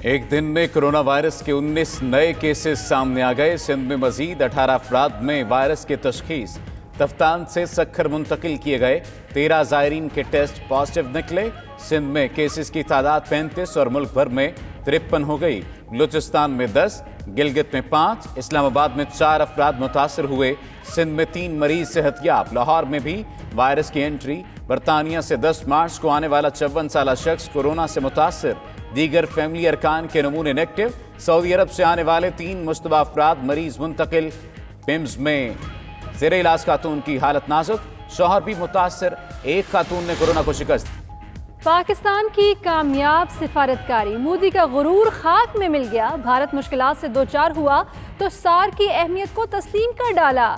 एक दिन में कोरोना वायरस के 19 नए केसेस सामने आ गए। सिंध में मजीद 18 अफराद में वायरस की तशखीस। तफ्तान से सक्खर मुंतकिल किए गए 13 ज़ायरीन के टेस्ट पॉजिटिव निकले। सिंध में केसेस की तादाद 35 और मुल्क भर में 53 हो गई। बलूचिस्तान में 10, गिलगित में 5, इस्लामाबाद में 4 अफराद मुतासर हुए। सिंध में 3 मरीज सेहतयाब। लाहौर में भी वायरस की एंट्री। बरतानिया से 10 मार्च को आने वाला 54 साल शख्स कोरोना से मुतासर। दीगर फैमिली अरकान के नमूने नेगेटिव। सऊदी अरब से आने वाले 3 मुश्तबा अफराद मरीज मुंतकिल। पिम्स में ज़ेरे इलाज खातून की हालत नाजुक, शौहर भी मुतासर। एक खातून ने कोरोना को शिकस्त। पाकिस्तान की कामयाब सिफारतकारी। मोदी का गुरूर खाक में मिल गया। भारत मुश्किलात से दो चार हुआ तो सार की अहमियत को तस्लीम कर डाला।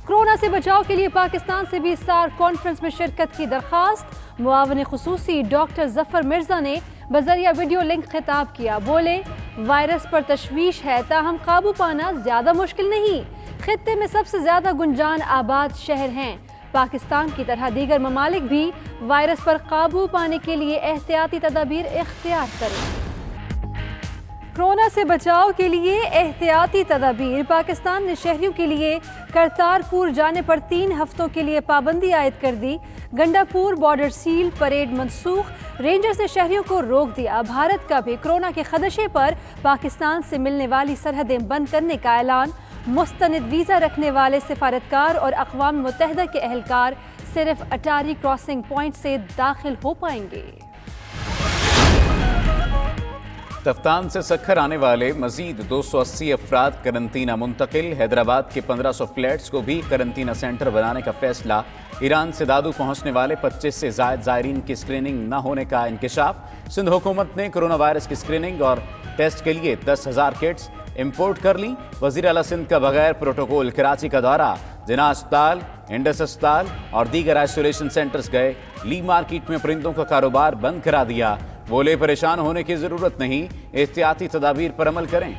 कोरोना से बचाव के लिए पाकिस्तान से भी सार कॉन्फ्रेंस में शिरकत की दरखास्त। मुआवन खुसूसी डॉक्टर जफर मिर्जा ने बजरिया वीडियो लिंक खिताब किया। बोले, वायरस पर तशवीश है ताहम काबू पाना ज्यादा मुश्किल नहीं। खित्ते में सबसे ज्यादा गुंजान आबाद शहर हैं। पाकिस्तान की तरह दीगर ममालिक भी वायरस पर काबू पाने के लिए एहतियाती तदाबीर इख्तियार करें। कोरोना से बचाव के लिए एहतियाती तदाबीर। पाकिस्तान ने शहरियों के लिए करतारपुर जाने पर 3 हफ्तों के लिए पाबंदी आयद कर दी। गंडापुर बॉर्डर सील, परेड मनसूख। रेंजर्स ने शहरियों को रोक दिया। भारत का भी कोरोना के खदशे पर पाकिस्तान से मिलने वाली सरहदें बंद करने का ऐलान। मुस्तनिद वीज़ा रखने वाले सिफारतकार और अक़वाम मुत्तहिदा के अहलकार सिर्फ अटारी क्रॉसिंग पॉइंट से दाखिल हो पाएंगे। तफ्तान से सक्खर आने वाले मजीद 280 अफराद करंतना मुंतकिल। हैदराबाद के 1500 फ्लैट्स को भी करंतना सेंटर बनाने का फैसला। ईरान से दादू पहुंचने वाले 25 से ज़ायद ज़ायरीन की स्क्रीनिंग न होने का इंकशाफ। सिंध हुकूमत ने कोरोना वायरस की स्क्रीनिंग और टेस्ट के लिए 10,000 किट्स इंपोर्ट कर ली। वज़ीर आला सिंध का बगैर प्रोटोकॉल कराची का दौरा। जिना अस्पताल, इंडस अस्पताल और दीगर आइसोलेशन सेंटर्स गए। ली मार्केट में परिंदों का कारोबार बंद करा दिया। बोले, परेशान होने की जरूरत नहीं, एहतियाती तदाबीर पर अमल करें।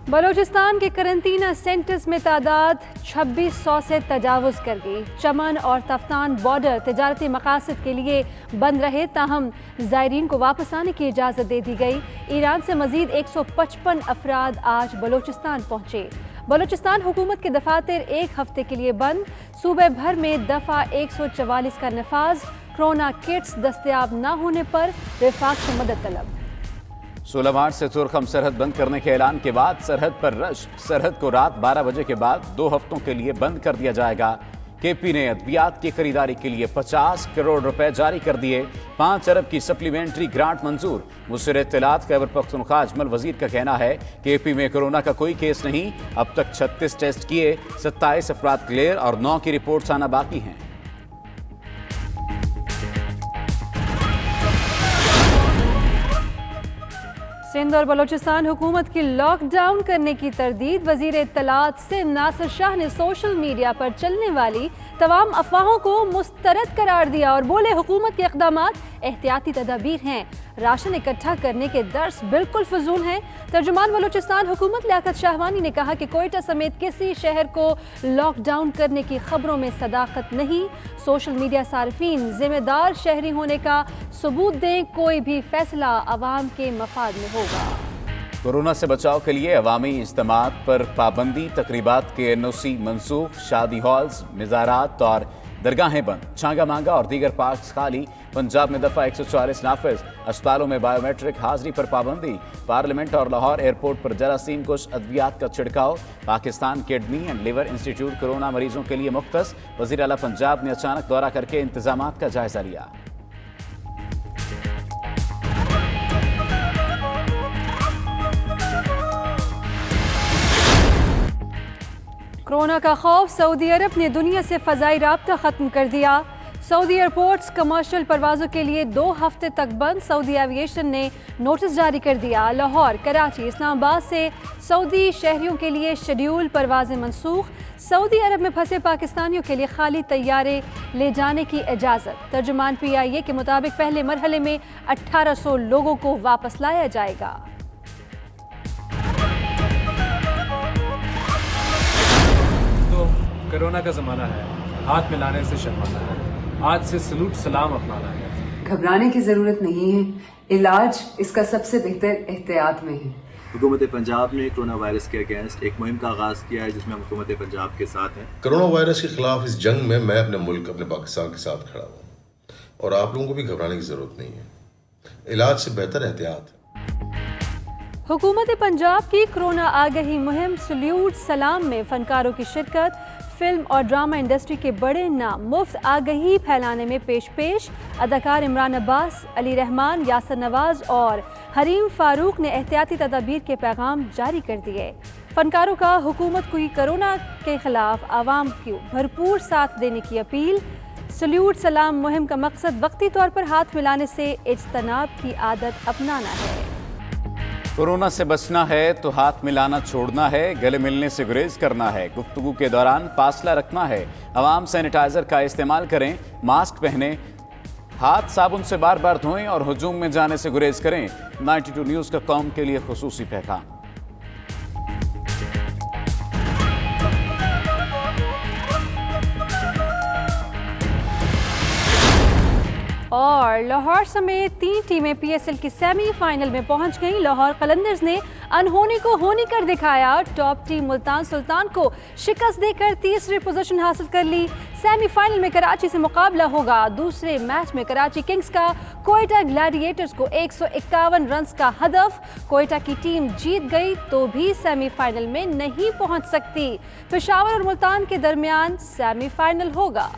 बलूचिस्तान के करंतना सेंटर्स में तादाद 2600 से तजावुज़ कर गई। चमन और तफ्तान बॉर्डर तिजारती मकासद के लिए बंद रहे, ताहम ज़ायरीन को वापस आने की इजाज़त दे दी गई। ईरान से मज़ीद 155 अफराद आज बलूचिस्तान पहुँचे। बलूचिस्तान हुकूमत के दफातर 1 हफ्ते के लिए बंद। सूबे भर में दफ़ा 144 का नफाज। कोरोना किट्स दस्तयाब न होने पर वफाक से मदद तलब। 16 मार्च से तुर्खम सरहद बंद करने के ऐलान के बाद सरहद पर रश। सरहद को रात 12 बजे के बाद 2 हफ्तों के लिए बंद कर दिया जाएगा। केपी ने अद्वियात की खरीदारी के लिए 50 करोड़ रुपए जारी कर दिए। 5 अरब की सप्लीमेंट्री ग्रांट मंजूर। मुस्सिर इत्तलात खैबर पख्तूनख्वा अजमल वजीर का कहना है केपी में कोरोना का कोई केस नहीं। अब तक 36 टेस्ट किए, 27 अफराद क्लियर और 9 की रिपोर्ट्स आना बाकी हैं। सिंध और बलूचिस्तान हुकूमत की लॉकडाउन करने की तरदीद। वजीर इत्तलात सिंध नासिर शाह ने सोशल मीडिया पर चलने वाली तमाम अफवाहों को मुस्तरद करार दिया और बोले, हुकूमत के इक़दामात एहतियाती तदाबीर हैं। राशन इकट्ठा करने के दर्स बिल्कुल फजूल हैं। तर्जुमान बलूचिस्तान हुकूमत लियाकत शाहवानी ने कहा कि कोयटा समेत किसी शहर को लॉकडाउन करने की खबरों में सदाकत नहीं। सोशल मीडिया सार्फिन जिम्मेदार शहरी होने का सबूत दें। कोई भी फैसला अवाम के मफाद में होगा। कोरोना से बचाव के लिए अवामी इज्तिमात पर पाबंदी। तकरीबात के NOC मनसूख। शादी हॉल्स, मिज़ारात और दरगाहें बंद। छांगा मांगा और दीगर पार्क्स खाली। पंजाब में दफ़ा 144 नाफिज। अस्पतालों में बायोमेट्रिक हाजिरी पर पाबंदी। पार्लियामेंट और लाहौर एयरपोर्ट पर जरासीम कुश अद्वियात का छिड़काव। Pakistan kidney and liver institute corona मरीजों के लिए मुख्तस। वज़ीर आला पंजाब ने अचानक दौरा करके इंतजामात का जायजा लिया। कोरोना का खौफ। सऊदी अरब ने दुनिया से फ़ज़ाई राब्ता ख़त्म कर दिया। सऊदी एयरपोर्ट्स कमर्शियल परवाज़ों के लिए 2 हफ्ते तक बंद। सऊदी एविएशन ने नोटिस जारी कर दिया। लाहौर, कराची, इस्लामाबाद से सऊदी शहरियों के लिए शेड्यूल परवाज़ें मनसूख। सऊदी अरब में फंसे पाकिस्तानियों के लिए खाली तैयारे ले जाने की इजाज़त। तर्जुमान PIA के मुताबिक पहले मरहले में 1800 लोगों को वापस लाया जाएगा। कोरोना का ज़माना है, हाथ मिलाने से शर्माना है, आज से सलूट सलाम अपनाना है। گھبرانے کی ضرورت نہیں ہے، علاج اس کا سب سے بہتر احتیاط میں ہے۔ حکومت پنجاب نے کرونا وائرس کے اگینسٹ ایک مہم کا آغاز کیا ہے جس میں ہم حکومت پنجاب کے ساتھ ہیں۔ کرونا وائرس کے خلاف اس جنگ میں اپنے ملک، اپنے پاکستان کے ساتھ کھڑا ہوں، اور آپ لوگوں کو بھی گھبرانے کی ضرورت نہیں ہے، علاج سے بہتر احتیاط ہے۔ حکومت پنجاب کی کرونا آگہی مہم سلیوٹ سلام میں فنکاروں کی شرکت، فلم اور ڈرامہ انڈسٹری کے بڑے نام مفت آگہی پھیلانے میں پیش۔ اداکار عمران عباس، علی رحمان، یاسر نواز اور حریم فاروق نے احتیاطی تدابیر کے پیغام جاری کر دیے۔ فنکاروں کا حکومت کو کرونا کے خلاف عوام کو بھرپور ساتھ دینے کی اپیل۔ سلیوٹ سلام مہم کا مقصد وقتی طور پر ہاتھ ملانے سے اجتناب کی عادت اپنانا ہے۔ کورونا سے بچنا ہے تو ہاتھ ملانا چھوڑنا ہے، گلے ملنے سے گریز کرنا ہے، گفتگو کے دوران فاصلہ رکھنا ہے، عوام سینیٹائزر کا استعمال کریں، ماسک پہنیں، ہاتھ صابن سے بار بار دھوئیں اور ہجوم میں جانے سے گریز کریں۔ 92 نیوز کا قوم کے لیے خصوصی پیغام۔ اور لاہور سمیت 3 ٹیمیں پی ایس ایل کی سیمی فائنل میں پہنچ گئیں۔ لاہور قلندرز نے انہونی کو ہونی کر دکھایا، ٹاپ ٹیم ملتان سلطان کو شکست دے کر تیسری پوزیشن حاصل کر لی۔ سیمی فائنل میں کراچی سے مقابلہ ہوگا۔ دوسرے میچ میں کراچی کنگز کا کوئٹہ گلیڈیٹرز کو 151 رنز کا ہدف۔ کوئٹہ کی ٹیم جیت گئی تو بھی سیمی فائنل میں نہیں پہنچ سکتی۔ پشاور اور ملتان کے درمیان سیمی فائنل ہوگا۔